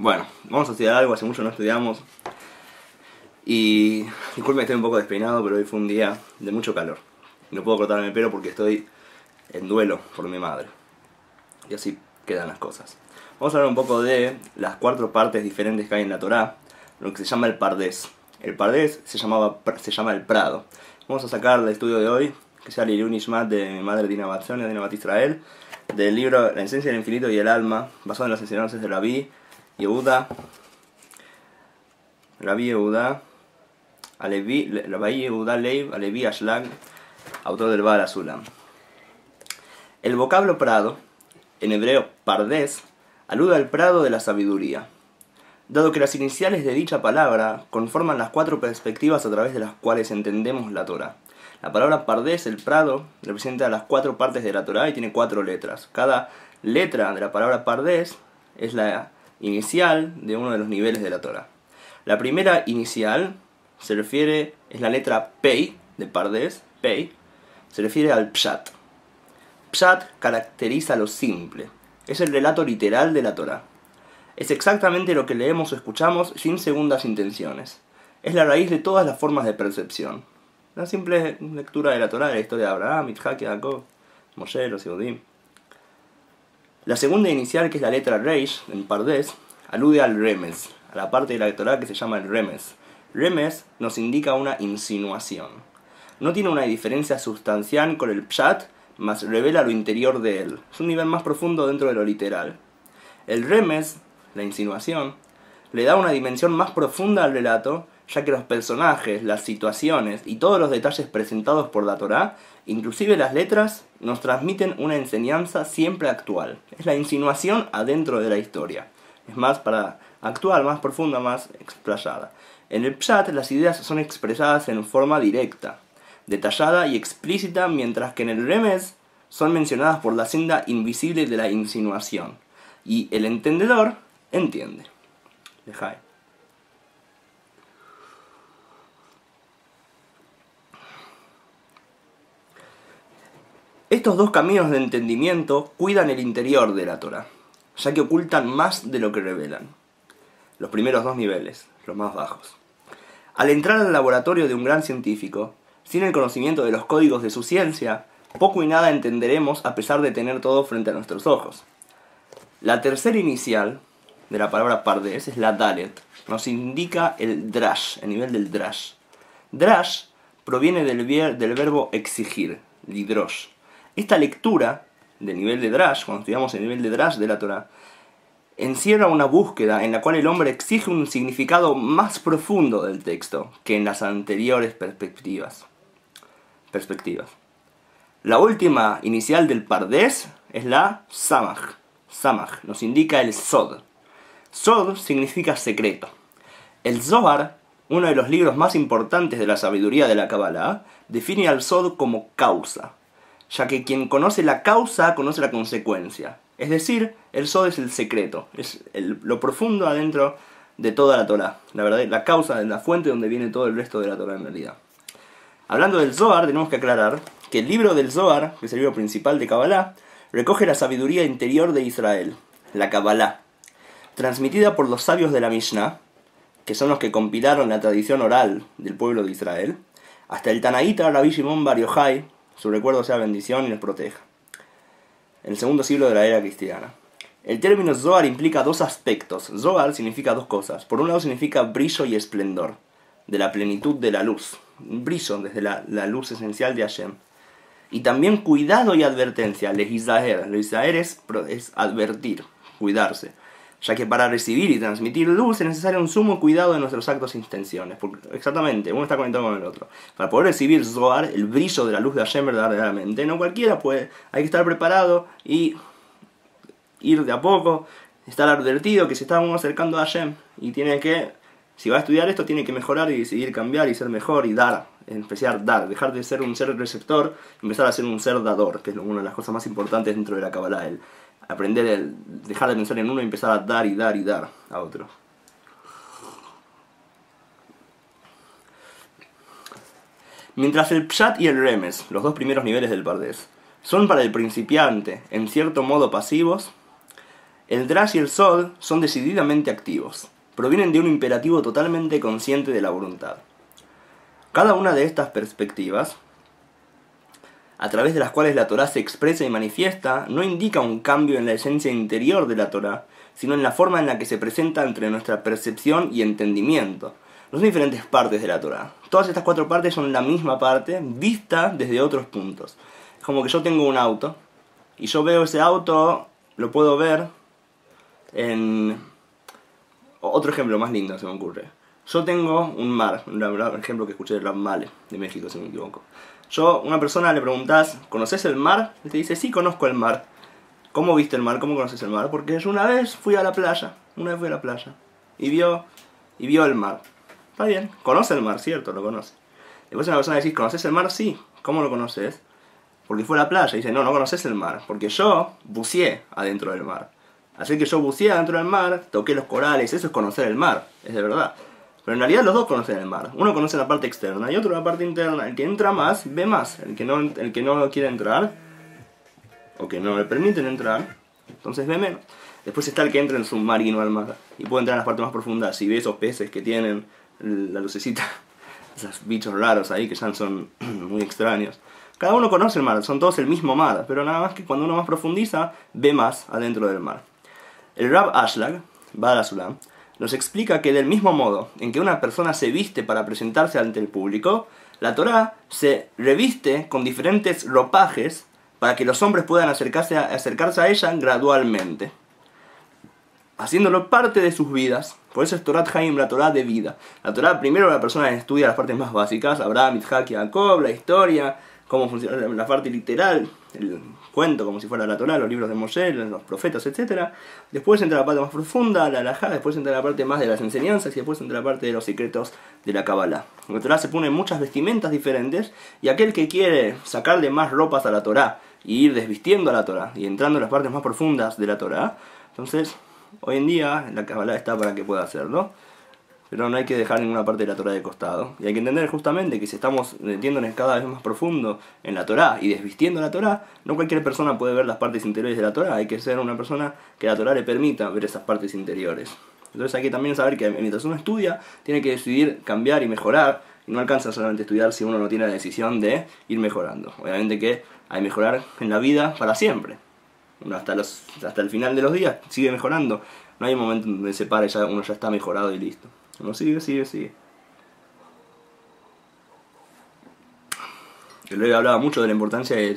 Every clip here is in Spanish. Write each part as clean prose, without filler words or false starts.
Bueno, vamos a estudiar algo, hace mucho no estudiamos. Y disculpen, estoy un poco despeinado, pero hoy fue un día de mucho calor. No puedo cortarme el pelo porque estoy en duelo por mi madre. Y así quedan las cosas. Vamos a hablar un poco de las 4 partes diferentes que hay en la Torá, lo que se llama el Pardés. El Pardés se llama el Prado. Vamos a sacar del estudio de hoy, que sea el Ilun Ishmat de mi madre Dina Batzonia, de Dina Bat Israel, del libro La esencia del infinito y el alma, basado en las enseñanzas de Rabbi Yehuda Leib Alevi Ashlag, autor del Baal HaSulam. El vocablo Prado, en hebreo Pardés, alude al prado de la sabiduría, dado que las iniciales de dicha palabra conforman las 4 perspectivas a través de las cuales entendemos la Torá. La palabra Pardés, el prado, representa las 4 partes de la Torá y tiene 4 letras. Cada letra de la palabra Pardés es la inicial de uno de los niveles de la Torá. La primera inicial es la letra Pei de Pardés, Pei, se refiere al Pshat. Pshat caracteriza lo simple, es el relato literal de la Torá. Es exactamente lo que leemos o escuchamos sin segundas intenciones. Es la raíz de todas las formas de percepción. La simple lectura de la Torá, de la historia de Abraham, Yitzhak, Jacob, Moshe, los Yehudim. La segunda inicial, que es la letra Reish, en Pardés, alude al Remes, a la parte de la Torá que se llama el Remes. Remes nos indica una insinuación. No tiene una diferencia sustancial con el Pshat, mas revela lo interior de él. Es un nivel más profundo dentro de lo literal. El Remes, la insinuación, le da una dimensión más profunda al relato, ya que los personajes, las situaciones y todos los detalles presentados por la Torá, inclusive las letras, nos transmiten una enseñanza siempre actual. Es la insinuación adentro de la historia. Es más para actual, más profunda, más explayada. En el Pshat las ideas son expresadas en forma directa, detallada y explícita, mientras que en el Remes son mencionadas por la senda invisible de la insinuación. Y el entendedor entiende. Lejai. Estos 2 caminos de entendimiento cuidan el interior de la Torá, ya que ocultan más de lo que revelan. Los primeros 2 niveles, los más bajos. Al entrar al laboratorio de un gran científico, sin el conocimiento de los códigos de su ciencia, poco y nada entenderemos a pesar de tener todo frente a nuestros ojos. La tercera inicial de la palabra Pardés es la Dalet. Nos indica el Drash, el nivel del Drash. Drash proviene del verbo exigir, lidrosh. Esta lectura del nivel de Drash, cuando estudiamos el nivel de Drash de la Torá, encierra una búsqueda en la cual el hombre exige un significado más profundo del texto que en las anteriores perspectivas. La última inicial del Pardés es la Samach. Samach nos indica el Sod. Sod significa secreto. El Zohar, uno de los libros más importantes de la sabiduría de la Kabbalah, define al Sod como causa, ya que quien conoce la causa conoce la consecuencia. Es decir, el Sod es el secreto, es lo profundo adentro de toda la Torah. La verdad, la causa, la fuente donde viene todo el resto de la Torah en realidad. Hablando del Zohar, tenemos que aclarar que el libro del Zohar, que es el libro principal de Kabbalah, recoge la sabiduría interior de Israel, la Kabbalah, transmitida por los sabios de la Mishnah, que son los que compilaron la tradición oral del pueblo de Israel, hasta el Tanaíta Rabbi Shimon Bar Yochai, su recuerdo sea bendición y les proteja, en el 2.º siglo de la era cristiana. El término Zohar implica 2 aspectos. Zohar significa 2 cosas. Por un lado significa brillo y esplendor, de la plenitud de la luz, brillo desde la luz esencial de Hashem. Y también cuidado y advertencia, lehizaher. Lehizaher es advertir, cuidarse, ya que para recibir y transmitir luz es necesario un sumo cuidado de nuestros actos e intenciones. Porque, exactamente, uno está conectado con el otro. Para poder recibir Zohar, el brillo de la luz de Hashem verdaderamente, no cualquiera puede. Hay que estar preparado y ir de a poco, estar advertido que se está uno acercando a Hashem. Y tiene que, si va a estudiar esto, tiene que mejorar y decidir cambiar y ser mejor y dar. Empezar a dar, dejar de ser un ser receptor y empezar a ser un ser dador, que es una de las cosas más importantes dentro de la Kabbalah. El aprender, dejar de pensar en uno y empezar a dar y dar y dar a otro. Mientras el Pshat y el Remes, los 2 primeros niveles del Pardés, son para el principiante en cierto modo pasivos, El drash y el sod son decididamente activos. Provienen de un imperativo totalmente consciente de la voluntad. Cada una de estas perspectivas, a través de las cuales la Torá se expresa y manifiesta, no indica un cambio en la esencia interior de la Torá, sino en la forma en la que se presenta entre nuestra percepción y entendimiento. No son diferentes partes de la Torá. Todas estas 4 partes son la misma parte, vista desde otros puntos. Es como que yo tengo un auto, y yo veo ese auto, lo puedo ver en... Otro ejemplo más lindo se me ocurre. Yo tengo un mar, un ejemplo que escuché de Rab Male, de México, si no me equivoco. Una persona le preguntás, ¿conoces el mar? Y te dice, sí, conozco el mar. ¿Cómo viste el mar? ¿Cómo conoces el mar? Porque yo una vez fui a la playa, y vio el mar. Está bien, conoce el mar, cierto, lo conoce. Después una persona le decís, ¿conoces el mar? Sí. ¿Cómo lo conoces? Porque fue a la playa. Y dice, no conoces el mar, porque yo buceé adentro del mar. Así que yo buceé adentro del mar, toqué los corales, eso es conocer el mar, es de verdad. Pero en realidad los dos conocen el mar. Uno conoce la parte externa y otro la parte interna. El que entra más, ve más. El que no quiere entrar, o que no le permiten entrar, entonces ve menos. Después está el que entra en submarino al mar y puede entrar en las partes más profundas y ve esos peces que tienen la lucecita, esos bichos raros ahí que ya son muy extraños. Cada uno conoce el mar, son todos el mismo mar, pero nada más que cuando uno más profundiza, ve más adentro del mar. El Rab Ashlag, Baal HaSulam, nos explica que del mismo modo en que una persona se viste para presentarse ante el público, la Torá se reviste con diferentes ropajes para que los hombres puedan acercarse a ella gradualmente, haciéndolo parte de sus vidas. Por eso es Torat Haim, la Torá de vida. La Torá, primero la persona estudia las partes más básicas, Abraham, Isaac y Jacob, la historia, cómo funciona la parte literal, el cuento como si fuera la Torá, los libros de Moshe, los profetas, etc. Después entra la parte más profunda, la halajá, después entra la parte más de las enseñanzas y después entra la parte de los secretos de la Kabbalah. La Torá se pone muchas vestimentas diferentes y aquel que quiere sacarle más ropas a la Torá y ir desvistiendo a la Torá y entrando en las partes más profundas de la Torá, entonces hoy en día la Kabbalah está para que pueda hacerlo. Pero no hay que dejar ninguna parte de la Torá de costado. Y hay que entender justamente que si estamos metiéndonos cada vez más profundo en la Torá y desvistiendo la Torá, no cualquier persona puede ver las partes interiores de la Torá. Hay que ser una persona que la Torá le permita ver esas partes interiores. Entonces hay que también saber que mientras uno estudia, tiene que decidir cambiar y mejorar. Y no alcanza solamente estudiar si uno no tiene la decisión de ir mejorando. Obviamente que hay que mejorar en la vida para siempre. Uno hasta el final de los días sigue mejorando. No hay un momento donde se pare, uno ya está mejorado y listo. Uno sigue. Él hablaba mucho de la importancia de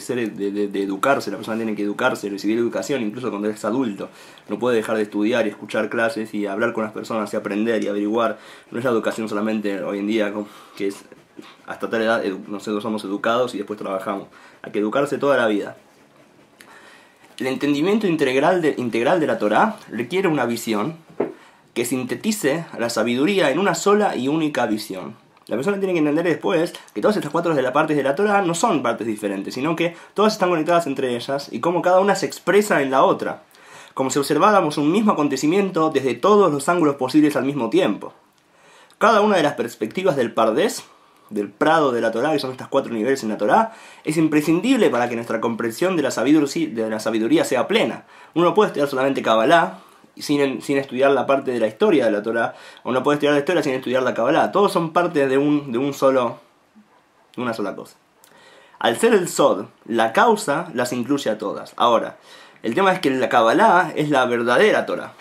educarse. La persona tiene que educarse, recibir educación, incluso cuando es adulto. No puede dejar de estudiar y escuchar clases y hablar con las personas y aprender y averiguar. No es la educación solamente hoy en día, que es hasta tal edad, nosotros somos educados y después trabajamos. Hay que educarse toda la vida. El entendimiento integral de la Torá requiere una visión que sintetice la sabiduría en una sola y única visión. La persona tiene que entender después que todas estas 4 partes de la Torá no son partes diferentes, sino que todas están conectadas entre ellas y cómo cada una se expresa en la otra, como si observáramos un mismo acontecimiento desde todos los ángulos posibles al mismo tiempo. Cada una de las perspectivas del Pardés, del prado de la Torá, que son estas 4 niveles en la Torá, es imprescindible para que nuestra comprensión de la sabiduría sea plena. Uno no puede estudiar solamente Kabbalah sin estudiar la parte de la historia de la Torá, o no puede estudiar la historia sin estudiar la Kabbalah. Todos son parte de una sola cosa. Al ser el Sod, la causa las incluye a todas. Ahora, el tema es que la Kabbalah es la verdadera Torá.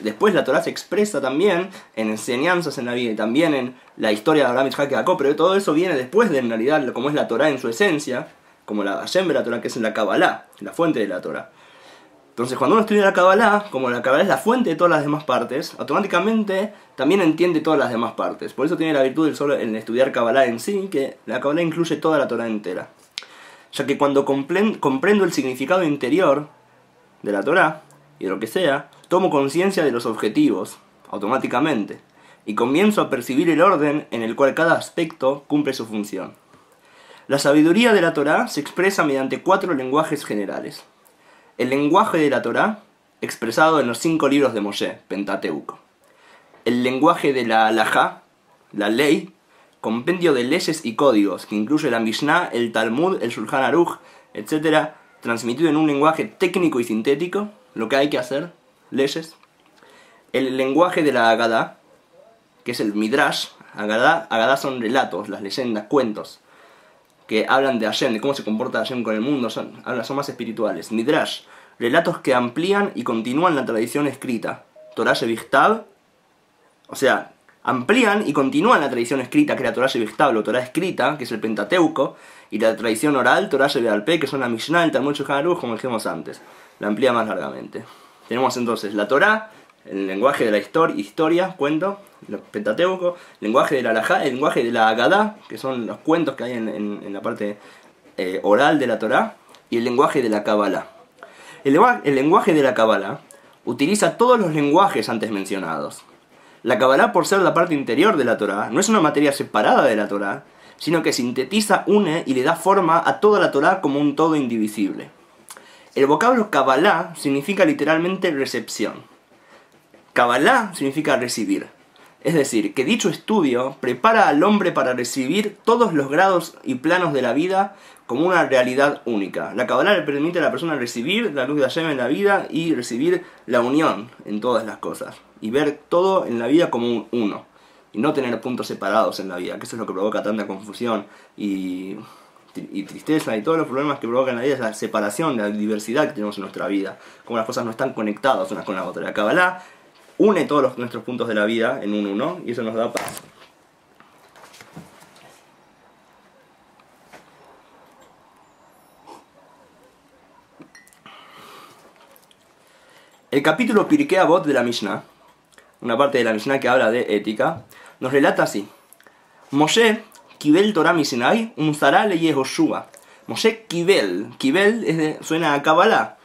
Después la Torá se expresa también en enseñanzas en la vida y también en la historia de Abraham, Isaac y Jacob, pero todo eso viene después de, en realidad, como es la Torá en su esencia, como la Hashem de la Torá, que es la Kabbalah, la fuente de la Torá. Entonces cuando uno estudia la Kabbalah, como la Kabbalah es la fuente de todas las demás partes, automáticamente también entiende todas las demás partes. Por eso tiene la virtud en estudiar Kabbalah en sí, que la Kabbalah incluye toda la Torá entera. Ya que cuando comprendo el significado interior de la Torá, y de lo que sea, tomo conciencia de los objetivos, automáticamente, y comienzo a percibir el orden en el cual cada aspecto cumple su función. La sabiduría de la Torá se expresa mediante 4 lenguajes generales. El lenguaje de la Torá, expresado en los 5 libros de Moshe, Pentateuco. El lenguaje de la halajá, la ley, compendio de leyes y códigos, que incluye la Mishnah, el Talmud, el Shulchan Aruch, etc., transmitido en un lenguaje técnico y sintético, lo que hay que hacer, leyes. El lenguaje de la Agadá, que es el Midrash. Agadá son relatos, las leyendas, cuentos, que hablan de Hashem, de cómo se comporta Hashem con el mundo, son más espirituales. Midrash, relatos que amplían y continúan la tradición escrita. Torah Shevichtav, o sea, amplían y continúan la tradición escrita, que era Torah Shevichtav, o Torah escrita, que es el Pentateuco, y la tradición oral, Torah Shebe'al Peh, que son la Mishnah, el Talmud Shulchan Aruch, como dijimos antes. La amplía más largamente. Tenemos entonces la Torah, el lenguaje de la historia, cuento, el Pentateuco, el lenguaje de la Halajá, el lenguaje de la Agadá, que son los cuentos que hay en la parte oral de la Torah, y el lenguaje de la Kabbalah. El lenguaje de la Kabbalah utiliza todos los lenguajes antes mencionados. La Kabbalah, por ser la parte interior de la Torah, no es una materia separada de la Torah, sino que sintetiza, une y le da forma a toda la Torah como un todo indivisible. El vocablo Kabbalah significa literalmente recepción. Kabbalah significa recibir. Es decir, que dicho estudio prepara al hombre para recibir todos los grados y planos de la vida como una realidad única. La Kabbalah le permite a la persona recibir la luz de Hashem en la vida y recibir la unión en todas las cosas. Y ver todo en la vida como un uno. Y no tener puntos separados en la vida, que eso es lo que provoca tanta confusión y tristeza y todos los problemas que provocan en la vida, es la separación, la diversidad que tenemos en nuestra vida. Como las cosas no están conectadas unas con la otra. La Kabbalah une todos nuestros puntos de la vida en un uno y eso nos da paz. El capítulo Pirkei Avot de la Mishnah, una parte de la Mishnah que habla de ética, nos relata así: Moshe Kibel Torah Misinai Umzara le Yehoshua. Moshe Kibel suena a Kabbalah.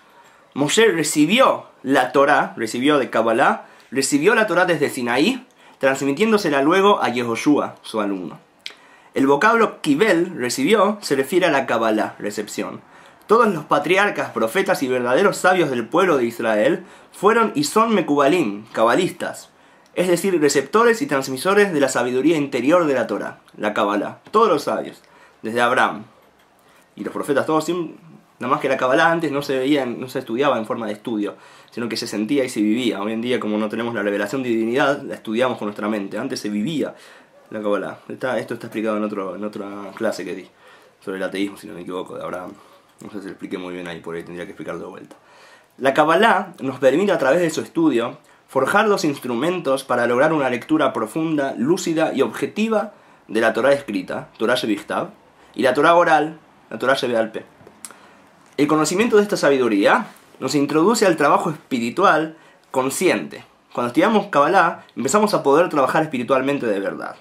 Moshe recibió la Torah, recibió de Kabbalah, recibió la Torah desde Sinaí, transmitiéndosela luego a Yehoshua, su alumno. El vocablo Kibel, recibió, se refiere a la Kabbalah, recepción. Todos los patriarcas, profetas y verdaderos sabios del pueblo de Israel fueron y son mekubalim, cabalistas, es decir, receptores y transmisores de la sabiduría interior de la Torah, la Kabbalah. Todos los sabios, desde Abraham y los profetas, todos, nada más que la Kabbalah antes no se estudiaba en forma de estudio, sino que se sentía y se vivía. Hoy en día, como no tenemos la revelación de divinidad, la estudiamos con nuestra mente. Antes se vivía la Kabbalah. Esto está explicado en otra clase que di, sobre el ateísmo, si no me equivoco, de Abraham. No sé si lo expliqué muy bien ahí, por ahí tendría que explicarlo de vuelta. La Kabbalah nos permite, a través de su estudio, forjar los instrumentos para lograr una lectura profunda, lúcida y objetiva de la Torah escrita, Torah Shevichtav, y la Torah oral, la Torah Shebe'al Peh. El conocimiento de esta sabiduría nos introduce al trabajo espiritual consciente. Cuando estudiamos Kabbalah, empezamos a poder trabajar espiritualmente de verdad.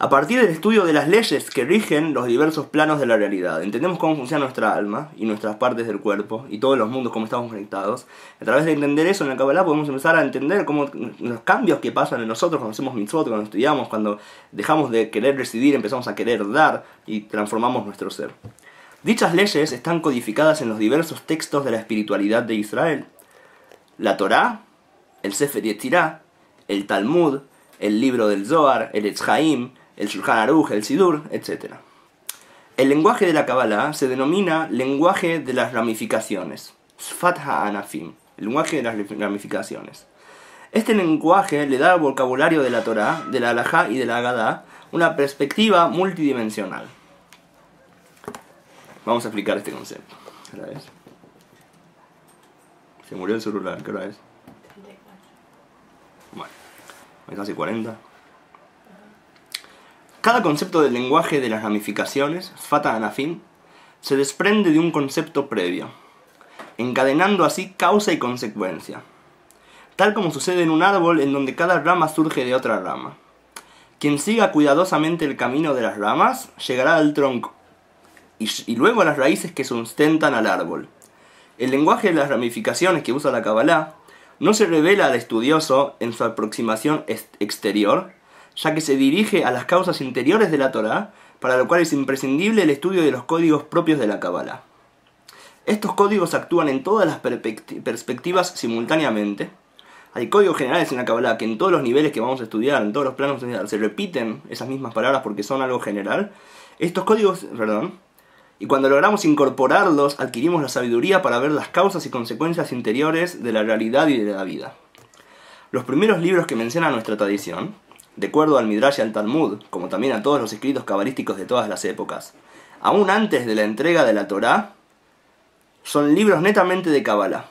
A partir del estudio de las leyes que rigen los diversos planos de la realidad, entendemos cómo funciona nuestra alma y nuestras partes del cuerpo y todos los mundos, cómo estamos conectados. A través de entender eso en la Kabbalah podemos empezar a entender cómo los cambios que pasan en nosotros cuando hacemos mitzvot, cuando estudiamos, cuando dejamos de querer recibir, empezamos a querer dar y transformamos nuestro ser. Dichas leyes están codificadas en los diversos textos de la espiritualidad de Israel. La Torá, el Sefer Yetzirah, el Talmud, el libro del Zohar, el Etz Haim, el Shulchan Aruch, el Sidur, etc. El lenguaje de la Kabbalah se denomina lenguaje de las ramificaciones, Sfat HaAnafim, el lenguaje de las ramificaciones. Este lenguaje le da al vocabulario de la Torá, de la Halajá y de la Agadá una perspectiva multidimensional. Vamos a explicar este concepto. ¿Qué hora es? Se murió el celular, ¿qué hora es? Bueno, es casi 40. Cada concepto del lenguaje de las ramificaciones, Sfat HaAnafim, se desprende de un concepto previo, encadenando así causa y consecuencia, tal como sucede en un árbol en donde cada rama surge de otra rama. Quien siga cuidadosamente el camino de las ramas llegará al tronco, y luego a las raíces que sustentan al árbol. El lenguaje de las ramificaciones que usa la Kabbalah no se revela al estudioso en su aproximación exterior, ya que se dirige a las causas interiores de la Torá, para lo cual es imprescindible el estudio de los códigos propios de la Kabbalah. Estos códigos actúan en todas las perspectivas simultáneamente. Hay códigos generales en la Kabbalah que en todos los niveles que vamos a estudiar, en todos los planos se repiten esas mismas palabras porque son algo general. Estos códigos, Y cuando logramos incorporarlos, adquirimos la sabiduría para ver las causas y consecuencias interiores de la realidad y de la vida. Los primeros libros que menciona nuestra tradición, de acuerdo al Midrash y al Talmud, como también a todos los escritos cabalísticos de todas las épocas, aún antes de la entrega de la Torá, son libros netamente de Kabbalah.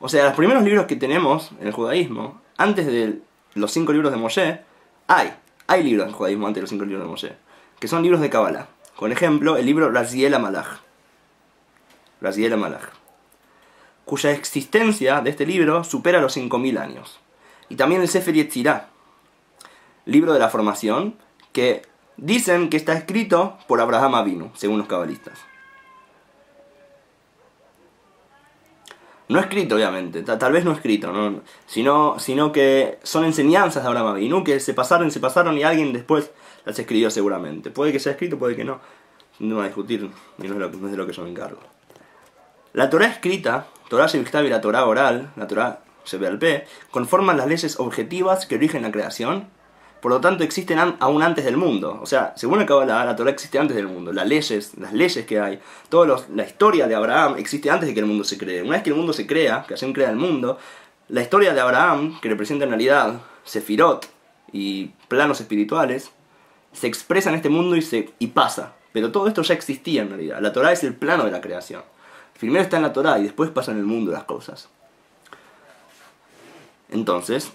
O sea, los primeros libros que tenemos en el judaísmo, antes de los 5 libros de Moshe, hay libros en el judaísmo antes de los 5 libros de Moshe, que son libros de Kabbalah. Por ejemplo, el libro Raziel HaMalach, cuya existencia de este libro supera los 5000 años. Y también el Sefer Yetzirah, libro de la formación, que dicen que está escrito por Abraham Avinu, según los cabalistas. No escrito, obviamente, tal vez no escrito, ¿no? sino que son enseñanzas de Abraham Avinu, que se pasaron y alguien después las escribió seguramente. Puede que sea escrito, puede que no. No va a discutir, y no es de lo que yo me encargo. La Torá escrita, Torá Shebiktav y la Torá oral, la Torá Shebe'al-Peh, conforman las leyes objetivas que rigen la creación. Por lo tanto, existen aún antes del mundo. O sea, según el Kabbalah, la Torá existe antes del mundo. Las leyes que hay, la historia de Abraham existe antes de que el mundo se cree. Una vez que el mundo se crea, que Hashem crea el mundo, la historia de Abraham, que representa en realidad Sefirot y planos espirituales, se expresa en este mundo y pasa. Pero todo esto ya existía en realidad. La Torá es el plano de la creación. Primero está en la Torá y después pasa en el mundo las cosas. Entonces,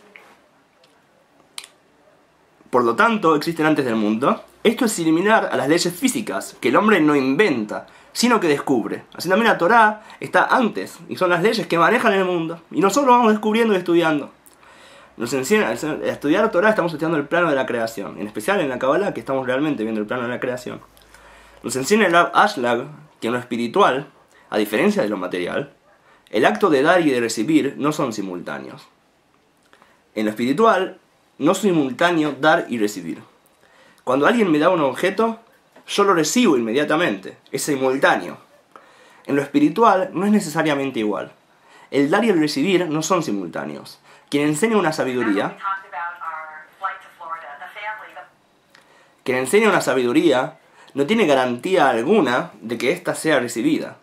por lo tanto, existen antes del mundo. Esto es similar a las leyes físicas, que el hombre no inventa, sino que descubre. Así también la Torá está antes, y son las leyes que manejan el mundo. Y nosotros vamos descubriendo y estudiando. Nos enseñan, al estudiar la Torá estamos estudiando el plano de la creación. En especial en la Kabbalah, que estamos realmente viendo el plano de la creación. Nos enseña el Rav Ashlag que en lo espiritual, a diferencia de lo material, el acto de dar y de recibir no son simultáneos. En lo espiritual, no es simultáneo dar y recibir. Cuando alguien me da un objeto, yo lo recibo inmediatamente. Es simultáneo. En lo espiritual, no es necesariamente igual. El dar y el recibir no son simultáneos. Quien enseña una sabiduría, no tiene garantía alguna de que ésta sea recibida,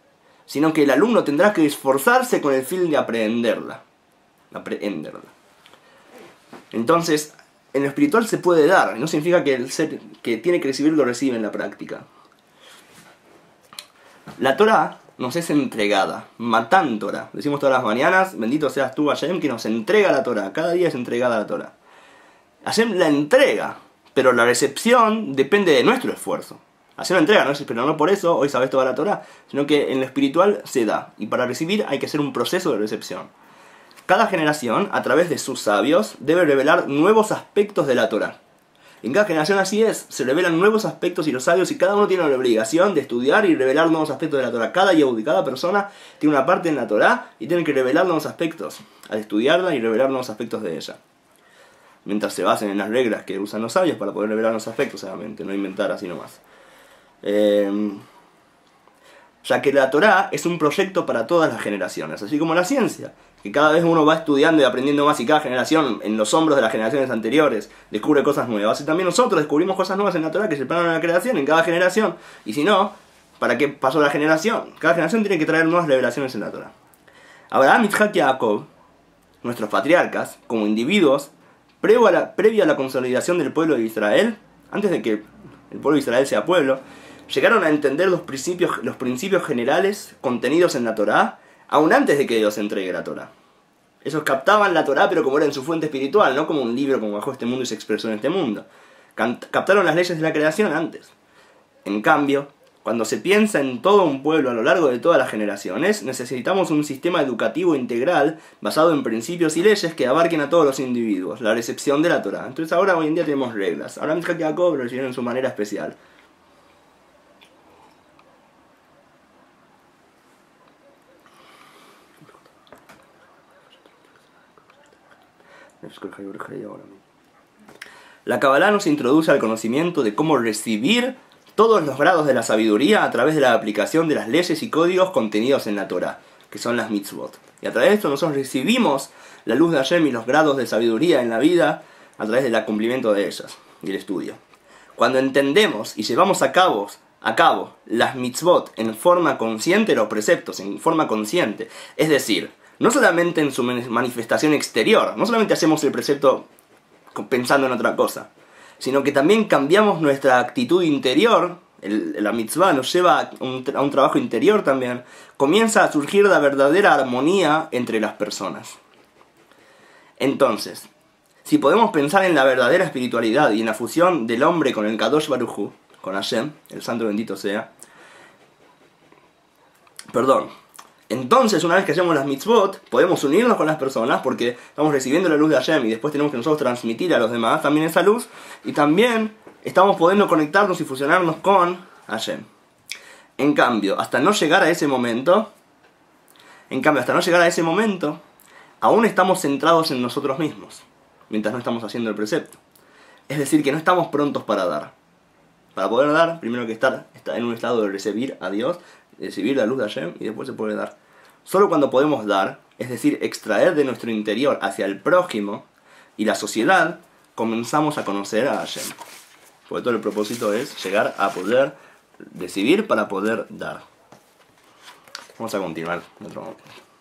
sino que el alumno tendrá que esforzarse con el fin de aprehenderla. Entonces, en lo espiritual se puede dar, no significa que el ser que tiene que recibir lo recibe en la práctica. La Torá nos es entregada, Matan Torah. Decimos todas las mañanas, bendito seas tú, Hashem, que nos entrega la Torá. Cada día es entregada la Torá. Hashem la entrega, pero la recepción depende de nuestro esfuerzo. Hashem la entrega, ¿no? Pero no por eso hoy sabes toda la Torá, sino que en lo espiritual se da. Y para recibir hay que hacer un proceso de recepción. Cada generación, a través de sus sabios, debe revelar nuevos aspectos de la Torá. En cada generación así es, se revelan nuevos aspectos y los sabios, y cada uno tiene la obligación de estudiar y revelar nuevos aspectos de la Torá. Cada Yehudi, cada persona tiene una parte en la Torá y tiene que revelar nuevos aspectos, al estudiarla y revelar nuevos aspectos de ella. Mientras se basen en las reglas que usan los sabios para poder revelar los aspectos, obviamente, no inventar así nomás. Ya que la Torá es un proyecto para todas las generaciones, así como la ciencia, que cada vez uno va estudiando y aprendiendo más y cada generación, en los hombros de las generaciones anteriores, descubre cosas nuevas. Y también nosotros descubrimos cosas nuevas en la Torá, que es el plano de la creación en cada generación. Y si no, ¿para qué pasó la generación? Cada generación tiene que traer nuevas revelaciones en la Torá. Abraham, Isaac y Jacob, nuestros patriarcas, como individuos, previa a la consolidación del pueblo de Israel, antes de que el pueblo de Israel sea pueblo, llegaron a entender los principios generales contenidos en la Torá, aún antes de que Dios entregue la Torá. Ellos captaban la Torá, pero como era en su fuente espiritual, no como un libro como bajó este mundo y se expresó en este mundo. Captaron las leyes de la creación antes. En cambio, cuando se piensa en todo un pueblo a lo largo de todas las generaciones, necesitamos un sistema educativo integral basado en principios y leyes que abarquen a todos los individuos, la recepción de la Torá. Entonces ahora hoy en día tenemos reglas. Ahora Isaac y Jacob lo recibieron en su manera especial. La Kabbalah nos introduce al conocimiento de cómo recibir todos los grados de la sabiduría a través de la aplicación de las leyes y códigos contenidos en la Torah, que son las mitzvot. Y a través de esto nosotros recibimos la luz de Hashem y los grados de sabiduría en la vida a través del cumplimiento de ellas y el estudio. Cuando entendemos y llevamos a cabo a cabo las mitzvot en forma consciente, los preceptos en forma consciente, es decir, no solamente en su manifestación exterior, no solamente hacemos el precepto pensando en otra cosa, sino que también cambiamos nuestra actitud interior, la mitzvah nos lleva a un trabajo interior también, comienza a surgir la verdadera armonía entre las personas. Entonces, si podemos pensar en la verdadera espiritualidad y en la fusión del hombre con el Kadosh Baruj Hu, con Hashem, el santo bendito sea, entonces una vez que hacemos las mitzvot, podemos unirnos con las personas porque estamos recibiendo la luz de Hashem y después tenemos que nosotros transmitir a los demás también esa luz, y también estamos pudiendo conectarnos y fusionarnos con Hashem. En cambio, hasta no llegar a ese momento, aún estamos centrados en nosotros mismos, mientras no estamos haciendo el precepto. Es decir, que no estamos prontos para dar. Para poder dar, primero que estar en un estado de recibir a Dios, recibir la luz de Hashem, y después se puede dar. Solo cuando podemos dar, es decir, extraer de nuestro interior hacia el prójimo y la sociedad, comenzamos a conocer a Hashem. Porque todo el propósito es llegar a poder recibir para poder dar. Vamos a continuar en otro momento.